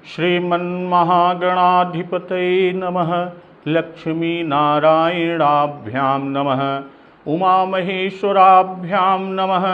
श्रीमन्महागणाधिपतये नमः। लक्ष्मीनारायणाभ्यां नमः। उमामहेश्वराभ्यां नमः।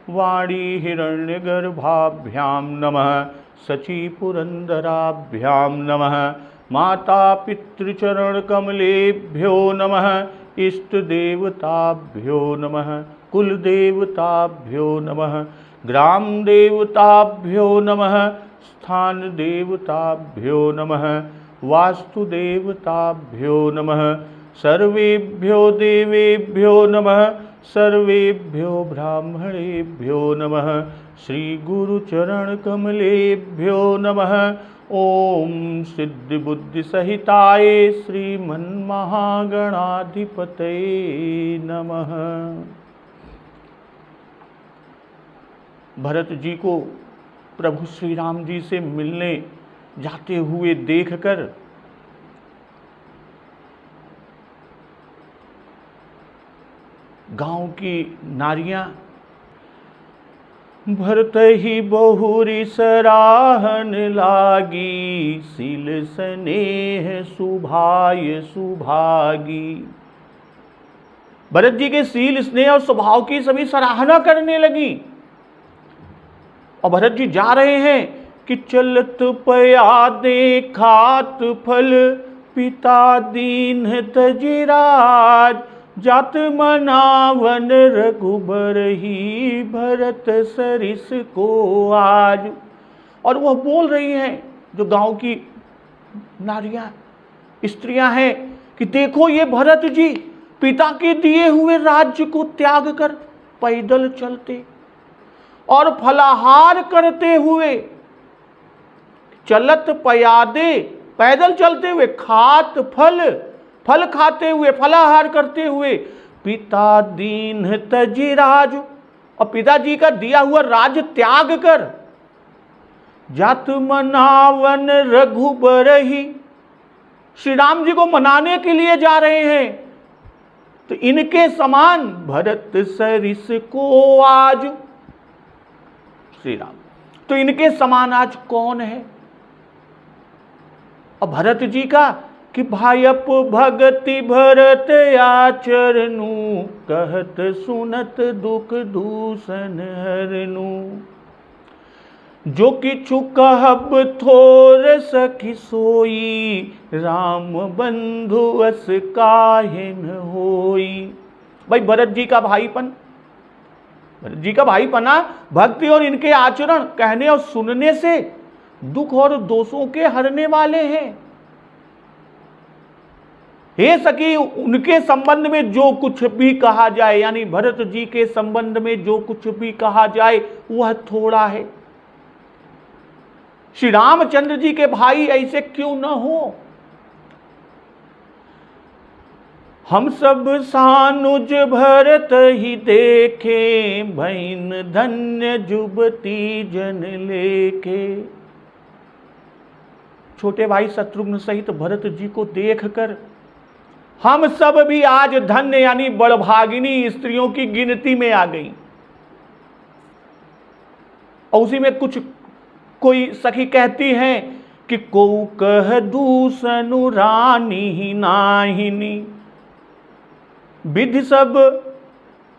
वाणीहिरण्यगर्भाभ्यां नमः। शचीपुरन्दराभ्यां नमः। मातापितृचरणकमलेभ्यो नमः। इष्टदेवताभ्यो नमः। कुलदेवताभ्यो नमः। ग्रामदेवताभ्यो नमः। स्थानदेवताभ्यो नमः। वास्तुदेवताभ्यो नमः। सर्वेभ्यो देवेभ्यो नमः। सर्वेभ्यो ब्राह्मणेभ्यो नमः। श्रीगुरुचरणकमलेभ्यो नमः। ओम सिद्धिबुद्धिसहिताय श्रीमन्महागणाधिपतये नमः। भरत जी को प्रभु श्री राम जी से मिलने जाते हुए देखकर गांव की नारियां भरत ही बहुरी सराहन लागी, सील स्नेह सुभाय सुभागी। भरत जी के सील स्नेह और स्वभाव की सभी सराहना करने लगी। और भरत जी जा रहे हैं कि चलत पया दे खात फल, पिता दीन तजिराज, जात मनावन रघुबर ही, भरत सरिस को आज। और वह बोल रही हैं जो गांव की नारियां स्त्रियां हैं कि देखो ये भरत जी पिता के दिए हुए राज्य को त्याग कर पैदल चलते और फलाहार करते हुए, चलत पयादे पैदल चलते हुए, खात फल फल खाते हुए, फलाहार करते हुए, पिता दीन तजिराज, और पिताजी का दिया हुआ राज्य त्याग कर जात मनावन रघुबर ही, श्री राम जी को मनाने के लिए जा रहे हैं। तो इनके समान भरत सरिस को आज, श्री राम, तो इनके समान आज कौन है? और भरत जी का कि भायप भगति भरत आचरनु, कहत सुनत दुख दूषण हरनु। जो किछु कहब थोर सखी सोई, राम बंधु अस काहे न होई। भाई भरत जी का भाईपन, भरत जी का भाईपना भक्ति और इनके आचरण कहने और सुनने से दुख और दोषों के हरने वाले हैं। हे सखी, उनके संबंध में जो कुछ भी कहा जाए, यानी भरत जी के संबंध में जो कुछ भी कहा जाए वह थोड़ा है। श्री रामचंद्र जी के भाई ऐसे क्यों न हो? हम सब सानुज भरत ही देखे, भैन धन्य जुबती जन लेके। छोटे भाई शत्रुघ्न सहित भरत जी को देखकर हम सब भी आज धन्य यानी बड़भागिनी स्त्रियों की गिनती में आ गई। और उसी में कुछ कोई सखी कहती हैं कि को कह दूसनु रानी नाहिनी, विधि सब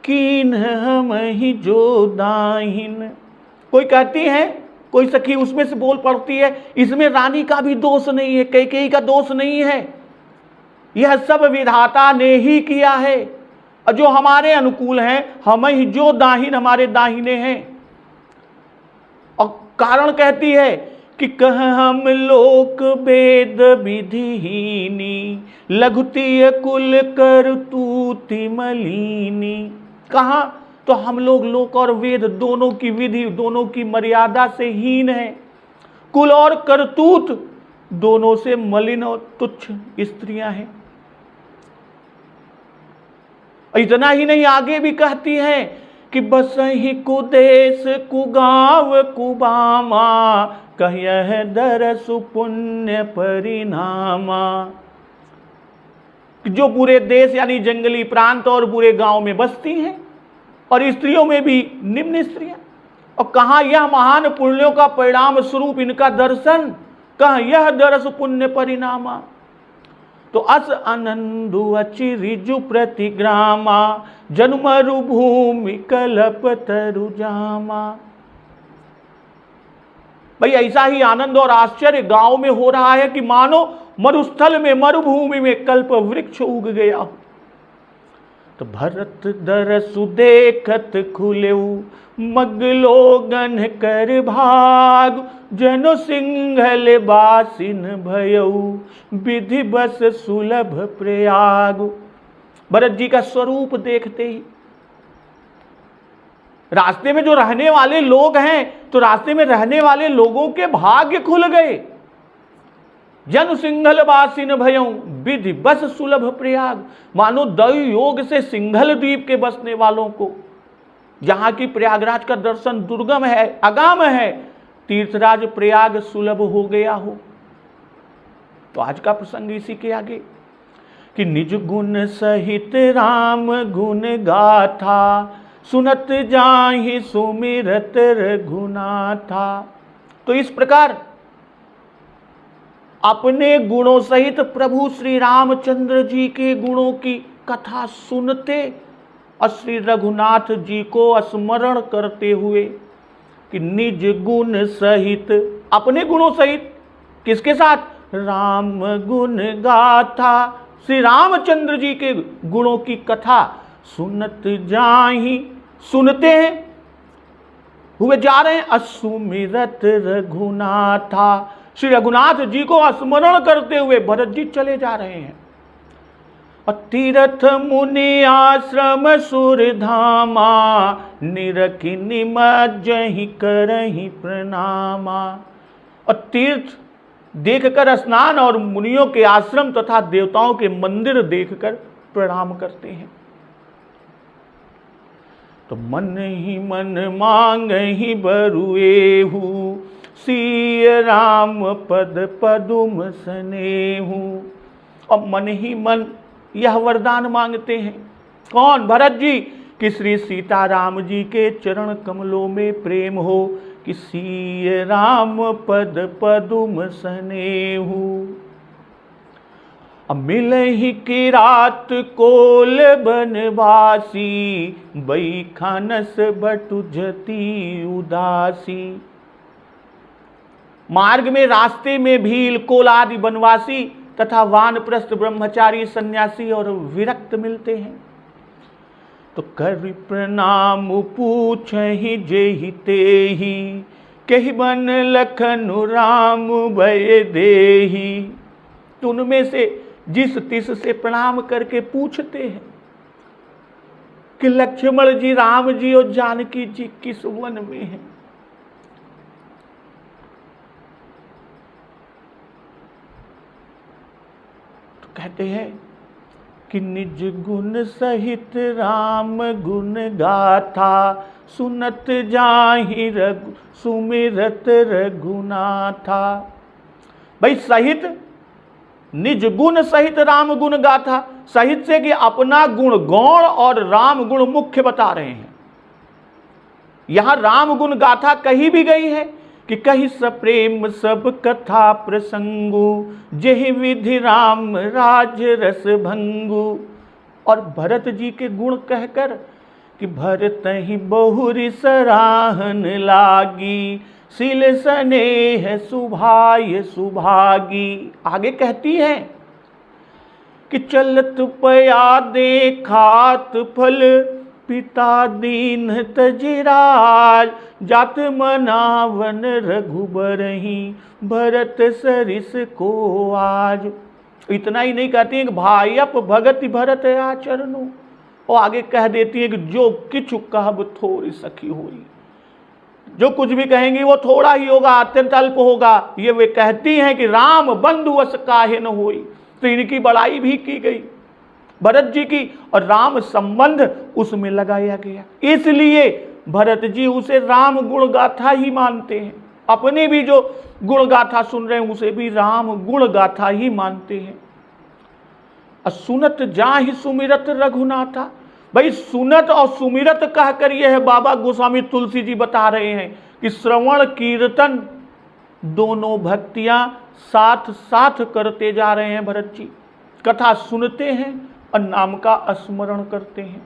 कीन हम ही जो दाहिन। कोई कहती है, कोई सखी उसमें से बोल पड़ती है, इसमें रानी का भी दोष नहीं है, कैकेयी का दोष नहीं है, यह सब विधाता ने ही किया है। और जो हमारे अनुकूल हैं, हम ही जो दाहिन हमारे दाहिने हैं। और कारण कहती है कि कह हम लोक वेद विधिहीनी, लघुतीय कुल कर तूति मलिनी। कहा तो हम लोग लोक और वेद दोनों की विधि, दोनों की मर्यादा से हीन है, कुल और करतूत दोनों से मलिन और तुच्छ स्त्रियां हैं। इतना ही नहीं, आगे भी कहती हैं कि बस ही कुदेश कुगांव कुबामा, कह दरसु पुण्य परिणामा। जो पूरे देश यानी जंगली प्रांत और पूरे गांव में बसती हैं, और स्त्रियों में भी निम्न स्त्रियां, और कहा यह महान पुण्यों का परिणाम स्वरूप इनका दर्शन कह यह दरस पुण्य परिणामा। तो अस आनंदु अचिरिजु प्रतिग्रामा, जनु मरुभूमि कलप तरु जामा। भाई ऐसा ही आनंद और आश्चर्य गांव में हो रहा है कि मानो मरुस्थल में, मरुभूमि में कल्प वृक्ष उग गया। तो भरत दरसु देखत खुलेऊ, मगलोगन कर भाग, जनो सिंघल बासिन भयऊ, विधि बस सुलभ प्रयाग। भरत जी का स्वरूप देखते ही रास्ते में जो रहने वाले लोग हैं, तो रास्ते में रहने वाले लोगों के भाग्य खुल गए। जन सिंघल बासिन भयऊ, विधि बस सुलभ प्रयाग। मानो दैव योग से सिंघल द्वीप के बसने वालों को, जहां की प्रयागराज का दर्शन दुर्गम है, अगाम है, तीर्थराज प्रयाग सुलभ हो गया हो। तो आज का प्रसंग इसी के आगे कि निज गुण सहित राम गुण गाथा, सुनत जाहि सुमिरत रघुनाथा। तो इस प्रकार अपने गुणों सहित प्रभु श्री रामचंद्र जी के गुणों की कथा सुनते और श्री रघुनाथ जी को स्मरण करते हुए कि निज गुण सहित, अपने गुणों सहित, किसके साथ? राम गुण गाथा, श्री रामचंद्र जी के गुणों की कथा सुनत जाहि, सुनते हैं, हुए जा रहे हैं, असुमिरत रघुनाथा, श्री रघुनाथ जी को स्मरण करते हुए भरत जी चले जा रहे हैं। और तीर्थ मुनि आश्रम सुरधामा, निरखि निमज्जहि करहि प्रणामा। और तीर्थ देखकर स्नान और मुनियों के आश्रम तथा देवताओं के मंदिर देखकर प्रणाम करते हैं। तो मन ही मन मांगहि बरुएहु, सिय राम पद पदुम सनेहु। और मन ही मन यह वरदान मांगते हैं। कौन? भरत जी, कि श्री सीताराम जी के चरण कमलों में प्रेम हो, कि सिय राम पद पदुम सनेहु। मिलहि की रात कोल बनवासी, बैखानस बटु जति उदासी। मार्ग में, रास्ते में भील, कोल आदि बनवासी तथा वानप्रस्थ ब्रह्मचारी, सन्यासी और विरक्त मिलते हैं। तो कर प्रणाम पूछहि जेहि तेहि, कहि बन लखनु राम भय देहि। तो उनमें से जिस तिस से प्रणाम करके पूछते हैं कि लक्ष्मण जी, राम जी और जानकी जी किस वन में हैं। तो कहते हैं कि निज गुण सहित राम गुण गाथा, सुनत जाहि रघु सुमिरत रघुनाथा। भाई सहित, निज गुण सहित राम गुण गाथा, सहित से कि अपना गुण गौण और राम गुण मुख्य बता रहे हैं। यहां राम गुण गाथा कही भी गई है कि कही सप्रेम सब कथा प्रसंगु, जेहि विधि राम राज रस भंगु। और भरत जी के गुण कहकर कि भरत ही बहुरी सराहन लागी, सिल स्नेह सुभाय सुभागी। आगे कहती है कि चलत पया देखात फल, पिता दीन तजिराज, जात मनावन रघुबरहि, भरत सरिस को आज। इतना ही नहीं कहती है कि भायप भगति भरत आचरणु, और आगे कह देती है कि जो किछु कहब थोड़ी सखी होई। जो कुछ भी कहेंगी वो थोड़ा ही होगा, अत्यंत अल्प होगा। ये वे कहती हैं कि राम बंधु वस काहे न होई। तो इनकी बड़ाई भी की गई भरत जी की, और राम संबंध उसमें लगाया गया। इसलिए भरत जी उसे राम गुण गाथा ही मानते हैं। अपने भी जो गुण गाथा सुन रहे हैं उसे भी राम गुण गाथा ही मानते हैं। सुनत जाहि सुमिरत रघुनाथा। भाई सुनत और सुमिरत कहकर यह बाबा गोस्वामी तुलसी जी बता रहे हैं कि श्रवण कीर्तन दोनों भक्तियां साथ साथ करते जा रहे हैं भरत जी। कथा सुनते हैं और नाम का स्मरण करते हैं।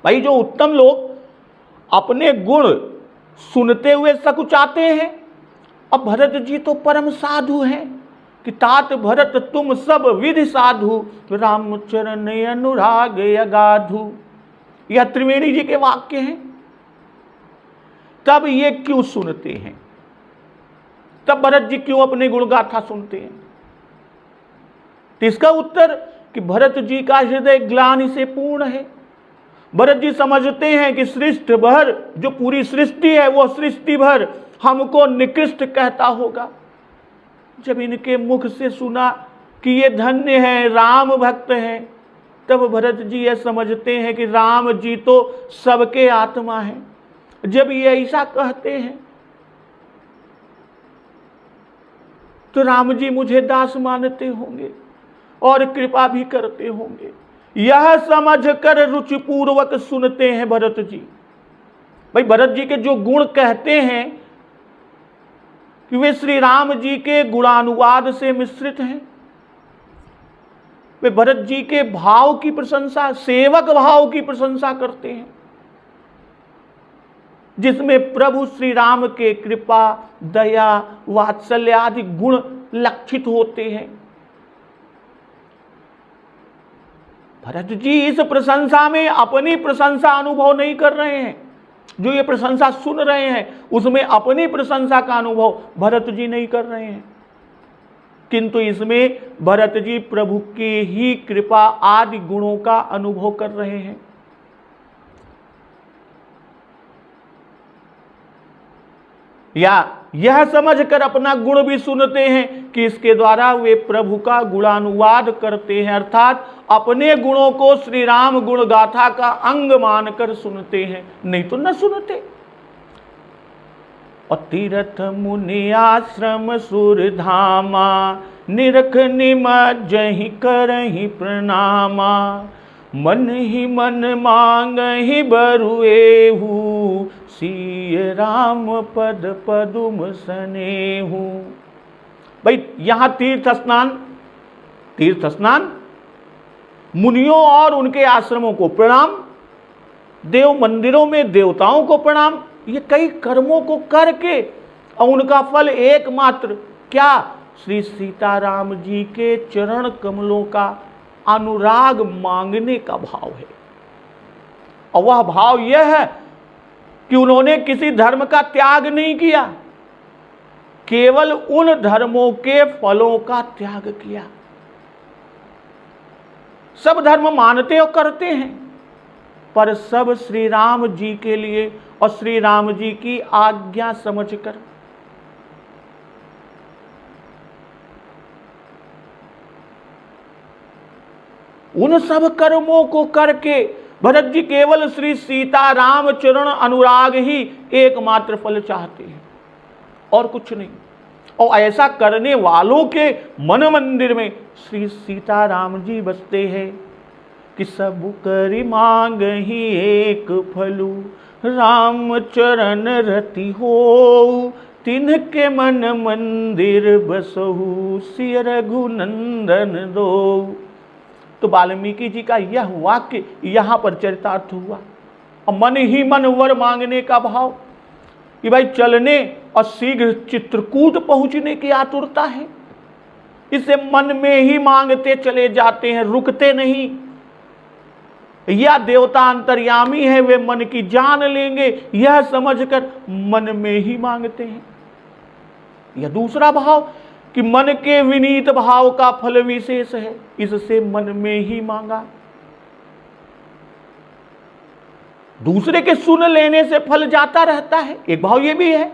भाई जो उत्तम लोग अपने गुण सुनते हुए सकुचाते हैं, अब भरत जी तो परम साधु हैं कि तात भरत तुम सब विधि साधु, राम चरण अनुराग अगाधु। यह त्रिवेणी जी के वाक्य हैं। तब ये क्यों सुनते हैं? तब भरत जी क्यों अपने गुण गाथा सुनते हैं? तो इसका उत्तर कि भरत जी का हृदय ग्लानि से पूर्ण है। भरत जी समझते हैं कि सृष्टि भर, जो पूरी सृष्टि है वो सृष्टि भर हमको निकृष्ट कहता होगा। जब इनके मुख से सुना कि ये धन्य है, राम भक्त हैं, तब भरत जी ये समझते हैं कि राम जी तो सबके आत्मा हैं। जब ये ऐसा कहते हैं तो राम जी मुझे दास मानते होंगे और कृपा भी करते होंगे। यह समझकर रुचिपूर्वक सुनते हैं भरत जी। भाई भरत जी के जो गुण कहते हैं कि वे श्री राम जी के गुणानुवाद से मिश्रित हैं। वे भरत जी के भाव की प्रशंसा, सेवक भाव की प्रशंसा करते हैं, जिसमें प्रभु श्री राम के कृपा, दया, वात्सल्य आदि गुण लक्षित होते हैं। भरत जी इस प्रशंसा में अपनी प्रशंसा अनुभव नहीं कर रहे हैं। जो ये प्रशंसा सुन रहे हैं उसमें अपनी प्रशंसा का अनुभव भरत जी नहीं कर रहे हैं, किंतु इसमें भरत जी प्रभु की ही कृपा आदि गुणों का अनुभव कर रहे हैं। या यह समझकर अपना गुण भी सुनते हैं कि इसके द्वारा वे प्रभु का गुणानुवाद करते हैं, अर्थात अपने गुणों को श्री राम गुण गाथा का अंग मानकर सुनते हैं, नहीं तो न सुनते। और तीर्थ मुनि आश्रम सुरधामा, निरख निमज्जहि करहि प्रणामा, मन ही मन मांग ही बरुएहू, सिय राम पद पदुम सनेहू। भाई यहां तीर्थ स्नान, मुनियों और उनके आश्रमों को प्रणाम, देव मंदिरों में देवताओं को प्रणाम, ये कई कर्मों को करके और उनका फल एकमात्र क्या, श्री सीताराम जी के चरण कमलों का अनुराग मांगने का भाव है। और वह भाव यह है कि उन्होंने किसी धर्म का त्याग नहीं किया, केवल उन धर्मों के फलों का त्याग किया। सब धर्म मानते और करते हैं, पर सब श्री राम जी के लिए और श्री राम जी की आज्ञा समझकर। उन सब कर्मों को करके भरत जी केवल श्री सीता राम चरण अनुराग ही एकमात्र फल चाहते हैं और कुछ नहीं। और ऐसा करने वालों के मन मंदिर में श्री सीता राम जी बसते हैं कि सब करि मांग ही एक फलू, राम चरण रति हो, तिनके मन मंदिर बसहु, सिय रघुनंदन दो। तो वाल्मीकि जी का यह वाक्य यहां पर चरितार्थ हुआ। और मन ही मन वर मांगने का भाव कि भाई चलने और शीघ्र चित्रकूट पहुंचने की आतुरता है, इसे मन में ही मांगते चले जाते हैं, रुकते नहीं। या देवता अंतर्यामी है, वे मन की जान लेंगे, यह समझकर मन में ही मांगते हैं। यह दूसरा भाव कि मन के विनीत भाव का फल विशेष है, इससे मन में ही मांगा। दूसरे के सुन लेने से फल जाता रहता है, एक भाव ये भी है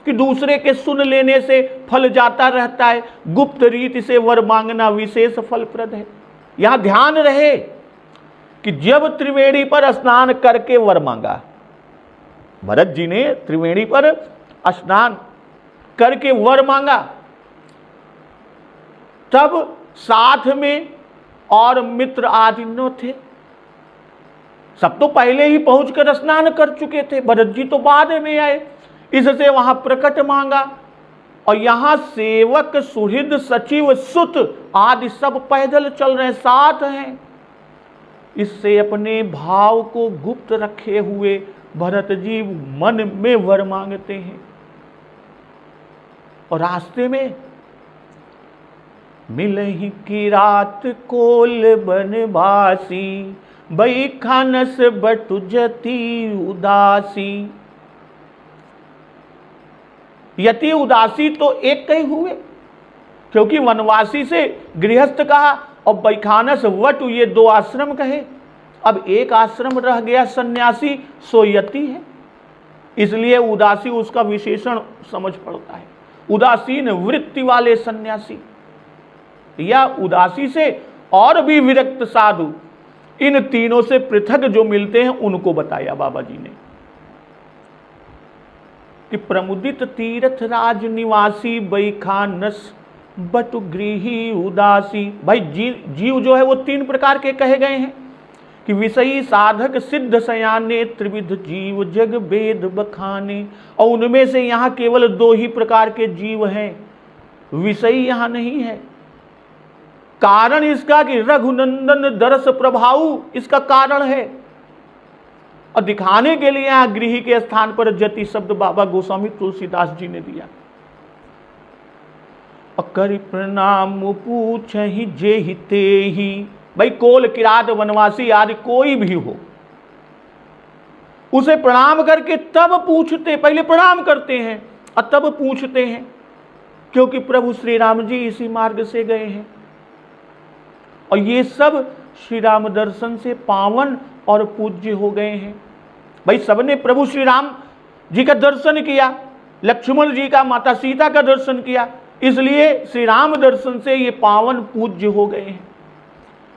कि दूसरे के सुन लेने से फल जाता रहता है, गुप्त रीति से वर मांगना विशेष फलप्रद है। यहां ध्यान रहे कि जब त्रिवेणी पर स्नान करके वर मांगा, भरत जी ने त्रिवेणी पर स्नान करके वर मांगा, तब साथ में और मित्र आदि न थे। सब तो पहले ही पहुंचकर स्नान कर चुके थे, भरत जी तो बाद में आए, इससे वहां प्रकट मांगा और यहां सेवक, सुहृद, सचिव, सुत आदि सब पैदल चल रहे हैं, साथ हैं। इससे अपने भाव को गुप्त रखे हुए भरत जी मन में वर मांगते हैं। और रास्ते में मिलहि की रात कोल बनवासी, बैखानस बटु जति उदासी। यति उदासी तो एक कई हुए, क्योंकि वनवासी से गृहस्थ कहा और बैखानस वटु ये दो आश्रम कहे। अब एक आश्रम रह गया सन्यासी, सो यति है, इसलिए उदासी उसका विशेषण समझ पड़ता है। उदासीन वृत्ति वाले सन्यासी या उदासी से और भी विरक्त साधु, इन तीनों से पृथक जो मिलते हैं उनको बताया बाबा जी ने कि प्रमुदित तीर्थ राज निवासी, बैखानस बटु गृही उदासी। भाई जीव जो है वो तीन प्रकार के कहे गए हैं कि विषयी, साधक, सिद्ध, सयाने, त्रिविध जीव जग वेद बखाने। और उनमें से यहाँ केवल दो ही प्रकार के जीव हैं, विषयी यहाँ नहीं है। कारण इसका कि रघुनंदन दरस प्रभाव इसका कारण है। और दिखाने के लिए यहां गृही के स्थान पर जति शब्द बाबा गोस्वामी तुलसीदास जी ने दिया। कर प्रणाम पूछहि जे ही ते ही। भाई कोल, किरात, वनवासी आदि कोई भी हो, उसे प्रणाम करके तब पूछते, पहले प्रणाम करते हैं और तब पूछते हैं, क्योंकि प्रभु श्री राम जी इसी मार्ग से गए हैं। और ये सब श्री राम दर्शन से पावन और पूज्य हो गए हैं। भाई सबने प्रभु श्री राम जी का दर्शन किया, लक्ष्मण जी का, माता सीता का दर्शन किया, इसलिए श्री राम दर्शन से ये पावन पूज्य हो गए हैं।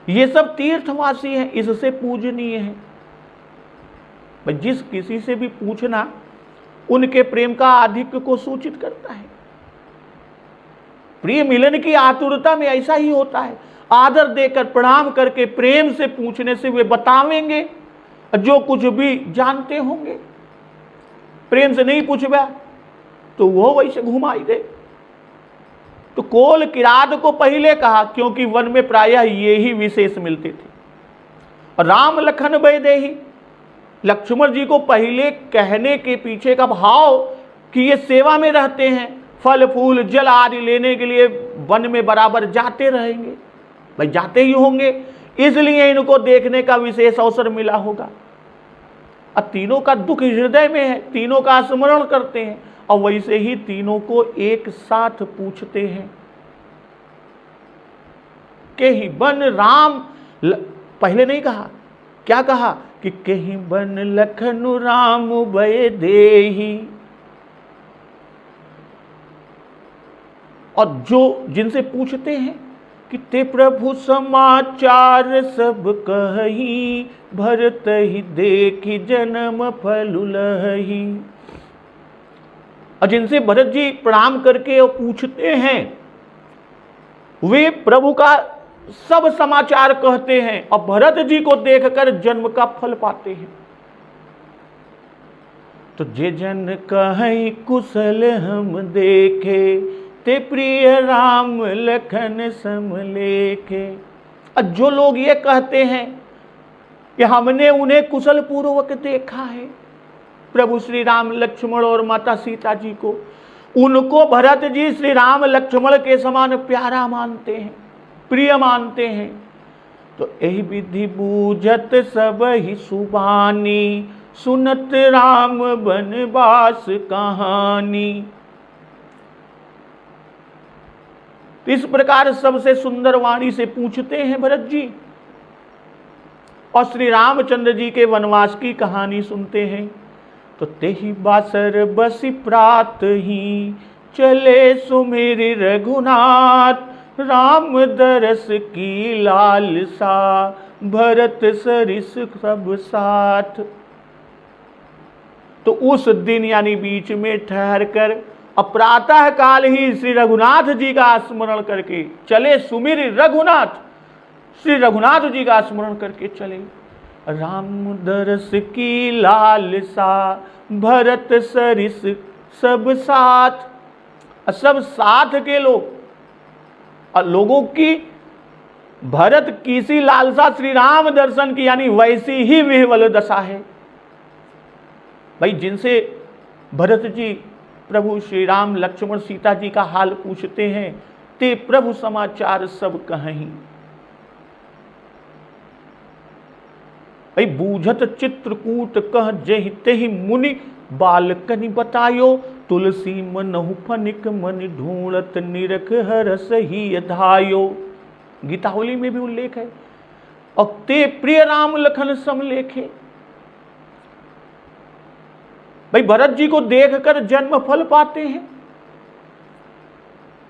ये सब तीर्थवासी हैं, इससे पूजनीय है। भाई जिस किसी से भी पूछना उनके प्रेम का आधिक्य को सूचित करता है। प्रिय मिलन की आतुरता में ऐसा ही होता है। आदर देकर, प्रणाम करके, प्रेम से पूछने से वे बतावेंगे जो कुछ भी जानते होंगे। प्रेम से नहीं पूछबा तो वो वैसे घुमाई दे। तो कोल, किरात को पहले कहा क्योंकि वन में प्रायः ये ही विशेष मिलते थे। राम, लखन, वैदेही, लक्ष्मण जी को पहले कहने के पीछे का भाव कि ये सेवा में रहते हैं, फल फूल जल आदि लेने के लिए वन में बराबर जाते रहेंगे। भाई जाते ही होंगे, इसलिए इनको देखने का विशेष अवसर मिला होगा। और तीनों का दुख हृदय में है, तीनों का स्मरण करते हैं और वैसे ही तीनों को एक साथ पूछते हैं। कहीं बन राम, पहले नहीं कहा, क्या कहा कि कहीं बन लखन राम वैदेही। और जो जिनसे पूछते हैं कि ते प्रभु समाचार सब कही, भरत ही देखी जन्म फल लही। और जिनसे भरत जी प्रणाम करके और पूछते हैं, वे प्रभु का सब समाचार कहते हैं और भरत जी को देखकर जन्म का फल पाते हैं। तो जे जन कहीं कुशल हम देखे, ते प्रिय राम लखन सम लेखे। और जो लोग ये कहते हैं कि हमने उन्हें कुशल पूर्वक देखा है, प्रभु श्री राम, लक्ष्मण और माता सीता जी को, उनको भरत जी श्री राम लक्ष्मण के समान प्यारा मानते हैं, प्रिय मानते हैं। तो यही विधि बूझत सब ही सुबानी, सुनत राम बनवास कहानी। इस प्रकार सबसे सुंदर वाणी से पूछते हैं भरत जी और श्री रामचंद्र जी के वनवास की कहानी सुनते हैं। तो तेहि बासर बसी प्रात ही, चले सुमेरि रघुनाथ, राम दरस की लालसा, भरत सरिस सब साथ। तो उस दिन यानी बीच में ठहर कर प्रातः काल ही श्री रघुनाथ जी का स्मरण करके चले, सुमिर रघुनाथ, श्री रघुनाथ जी का स्मरण करके चले। राम दरस की लालसा, भरत सरिस सब साथ। सब साथ के लोग, और लोगों की भरत की सी लालसा श्री राम दर्शन की, यानी वैसी ही विह्वल दशा है। भाई जिनसे भरत जी प्रभु श्री राम लक्ष्मण सीता जी का हाल पूछते हैं, ते प्रभु समाचार सब कहीं। भाई बूझत चित्रकूट कह जहि तेहि मुनि, बालकनि बतायो तुलसी मनहु फनिक मन, ढूंढत निरख हरस ही धायो। गीतावली में भी उल्लेख है। और ते प्रिय राम लखन समलेखे। भाई भरत जी को देखकर जन्म फल पाते हैं।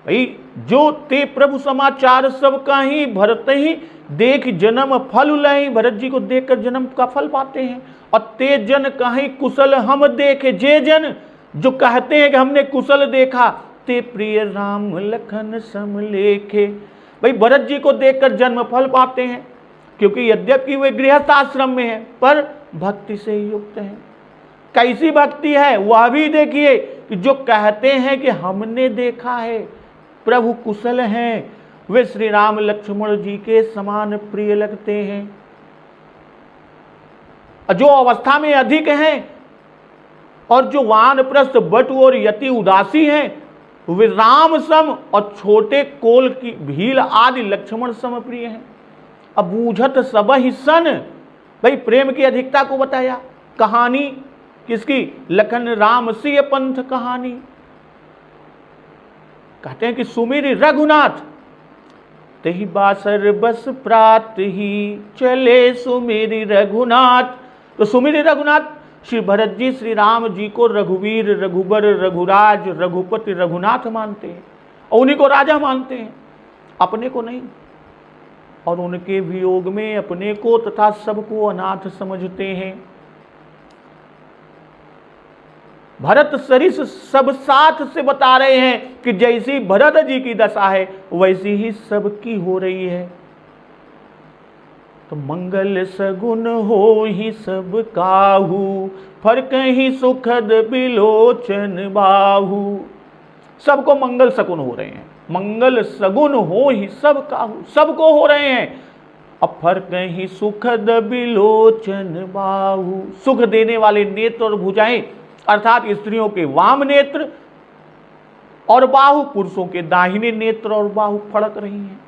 भाई जो ते प्रभु समाचार सब कहीं, भरत ही देख जन्म फल लही। भरत जी को देखकर जन्म का फल पाते हैं। और ते जन कहीं कुशल हम देखे, जे जन जो कहते हैं कि हमने कुशल देखा, ते प्रिय राम लखन समलेखे। भाई भरत जी को देखकर जन्म फल पाते हैं, क्योंकि यद्यपि वे गृहस्थ आश्रम में है पर भक्ति से युक्त हैं। कैसी भक्ति है वह भी देखिए, कि जो कहते हैं कि हमने देखा है, प्रभु कुशल हैं, वे श्री राम लक्ष्मण जी के समान प्रिय लगते हैं। जो अवस्था में अधिक हैं और जो वानप्रस्थ बटु और यति उदासी हैं, वे राम सम और छोटे कोल की भील आदि लक्ष्मण सम प्रिय हैं। अब बूझत सब ही सन, भाई प्रेम की अधिकता को बताया। कहानी किसकी? लखन राम सिय पंथ कहानी। कहते हैं कि सुमिर रघुनाथ तेहि बासर बस प्रात ही, चले सुमिर रघुनाथ। तो सुमिर रघुनाथ श्री भरत जी श्री राम जी को रघुवीर, रघुबर, रघुराज, रघुपति, रघुनाथ मानते हैं और उन्हीं को राजा मानते हैं, अपने को नहीं। और उनके वियोग में अपने को तथा सबको अनाथ समझते हैं। भरत सरिस सब साथ से बता रहे हैं कि जैसी भरत जी की दशा है वैसी ही सबकी हो रही है। तो मंगल सगुन हो ही सब काहू, फर्क ही सुखद बिलोचन बाहू। सबको मंगल सगुन हो रहे हैं, मंगल सगुन हो ही सब काहू, सबको हो रहे हैं। अब फर्क ही सुखद बिलोचन बाहू, सुख देने वाले नेत्र और भुजाएं अर्थात स्त्रियों के वाम नेत्र और बाहु पुरुषों के दाहिने नेत्र और बाहु फड़क रही हैं।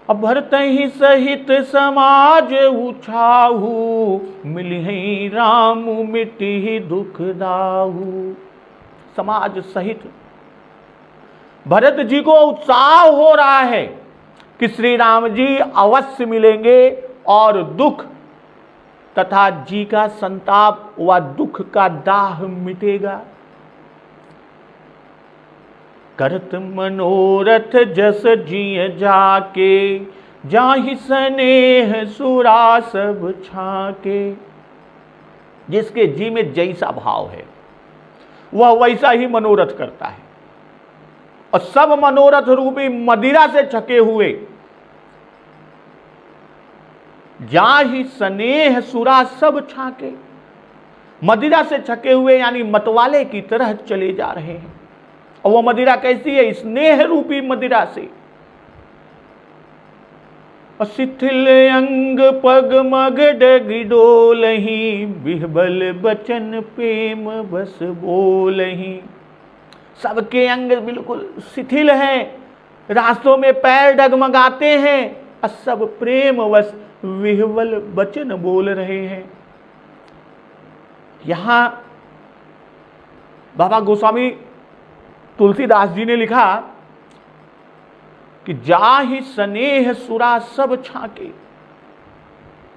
अब भरत ही सहित समाज उछाहू, मिलहि राम मिटहि दुख दाहू। समाज सहित भरत जी को उत्साह हो रहा है कि श्री राम जी अवश्य मिलेंगे और दुख तथा जी का संताप व दुख का दाह मिटेगा। करत मनोरथ जस जिय जाके, जाहि स्नेह सुरा सब छाके। जिसके जी में जैसा भाव है वह वैसा ही मनोरथ करता है। और सब मनोरथ रूपी मदिरा से छके हुए, जाहि स्नेह सुरा सब छाके, मदिरा से छके हुए यानी मतवाले की तरह चले जा रहे हैं। और वो मदिरा कैसी है? स्नेह रूपी मदिरा से। शिथिल अंग पग मग डग डोलहि, बिहबल बचन प्रेम बस बोलहि। सबके अंग बिल्कुल शिथिल हैं, रास्तों में पैर डगमगाते हैं और सब प्रेम वश विह्वल वचन बोल रहे हैं। यहां बाबा गोस्वामी तुलसीदास जी ने लिखा कि जाहि स्नेह सुरा सब छाके।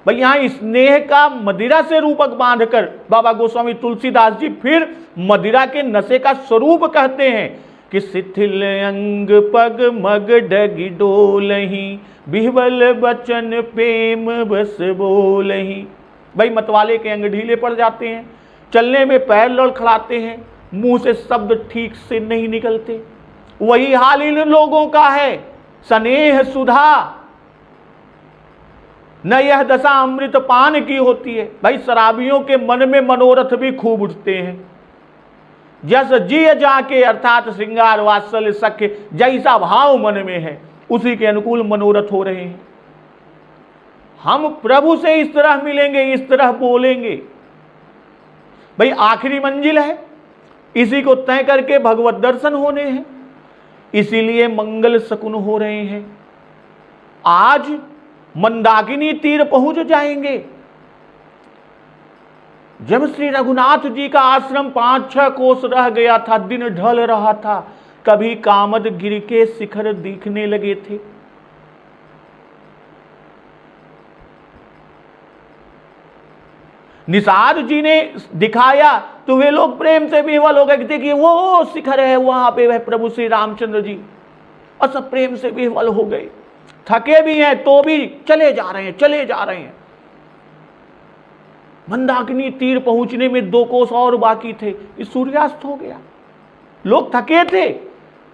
भाई यहां स्नेह का मदिरा से रूपक बांधकर बाबा गोस्वामी तुलसीदास जी फिर मदिरा के नशे का स्वरूप कहते हैं कि शिथिल अंग पग मग डगी डोलहि, बिहबल बचन प्रेम बस बोलहि। भाई मतवाले के अंग ढीले पड़ जाते हैं, चलने में पैर लड़खड़ाते हैं, मुंह से शब्द ठीक से नहीं निकलते। वही हाल इन लोगों का है। स्नेह सुधा न यह दशा अमृत पान की होती है। भाई शराबियों के मन में मनोरथ भी खूब उठते हैं। जस जिय जाके, अर्थात श्रृंगार वात्सल्य सख्य जैसा भाव मन में है उसी के अनुकूल मनोरथ हो रहे हैं। हम प्रभु से इस तरह मिलेंगे, इस तरह बोलेंगे। भाई आखिरी मंजिल है, इसी को तय करके भगवत दर्शन होने हैं, इसीलिए मंगल शकुन हो रहे हैं। आज मंदाकिनी तीर पहुंच जाएंगे। जब श्री रघुनाथ जी का आश्रम 5-6 कोस रह गया था, दिन ढल रहा था, कभी कामद गिर के शिखर दिखने लगे थे। निषाद जी ने दिखाया तो वे लोग प्रेम से विह्वल हो गए कि देखिए वो शिखर है, वहां पे वह प्रभु श्री रामचंद्र जी, और सब प्रेम से विह्वल हो गए। थके भी हैं तो भी चले जा रहे हैं, चले जा रहे हैं। मंदाकिनी तीर पहुंचने में 2 कोस और बाकी थे, इस सूर्यास्त हो गया। लोग थके थे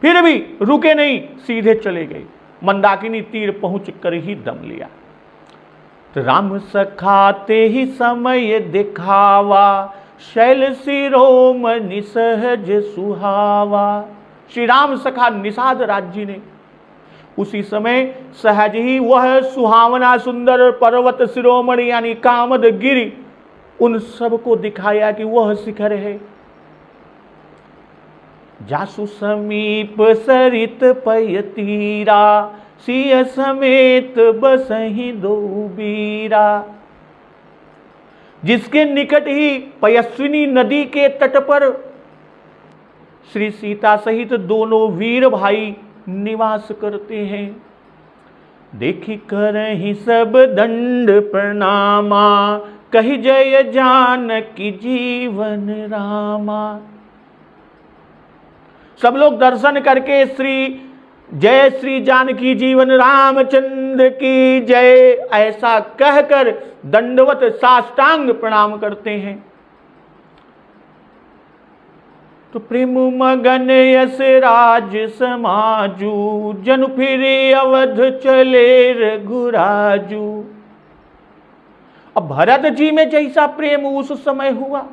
फिर भी रुके नहीं, सीधे चले गए। मंदाकिनी तीर पहुंच कर ही दम लिया। तो राम सखाते ही समय दिखावा, शैल शिरोमणि सहज सुहावा। श्री राम सखा निषाद राज जी ने उसी समय सहज ही वह सुहावना सुंदर पर्वत शिरोमणि यानी कामद गिरि उन सबको दिखाया कि वह शिखर है। जासु समीप सरित पय तीरा, सिय समेत बसहि दो बीरा। जिसके निकट ही पयस्विनी नदी के तट पर श्री सीता सहित दोनों वीर भाई निवास करते हैं। देखी करहि सब दंड प्रणामा, कहि जय जानकी जीवन रामा। सब लोग दर्शन करके जय श्री जानकी जीवन रामचंद्र की जय ऐसा कहकर दंडवत साष्टांग प्रणाम करते हैं। तो प्रेम मगन यस राज समाजू, जन फिरे अवध चले रघुराजू। अब भरत जी में जैसा प्रेम उस समय हुआ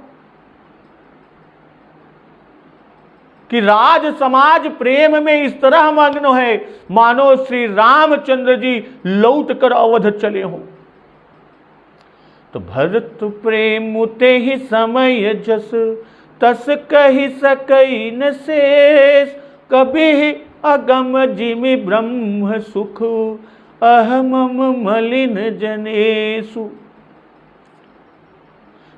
कि राज समाज प्रेम में इस तरह मग्न है मानो श्री रामचंद्र जी लौट कर अवध चले हों। तो भरत प्रेम ते ही समय जस, तस कहि सकई न शेष। कभी अगम जिमि ब्रह्म सुख, अहम मलिन जनेसु।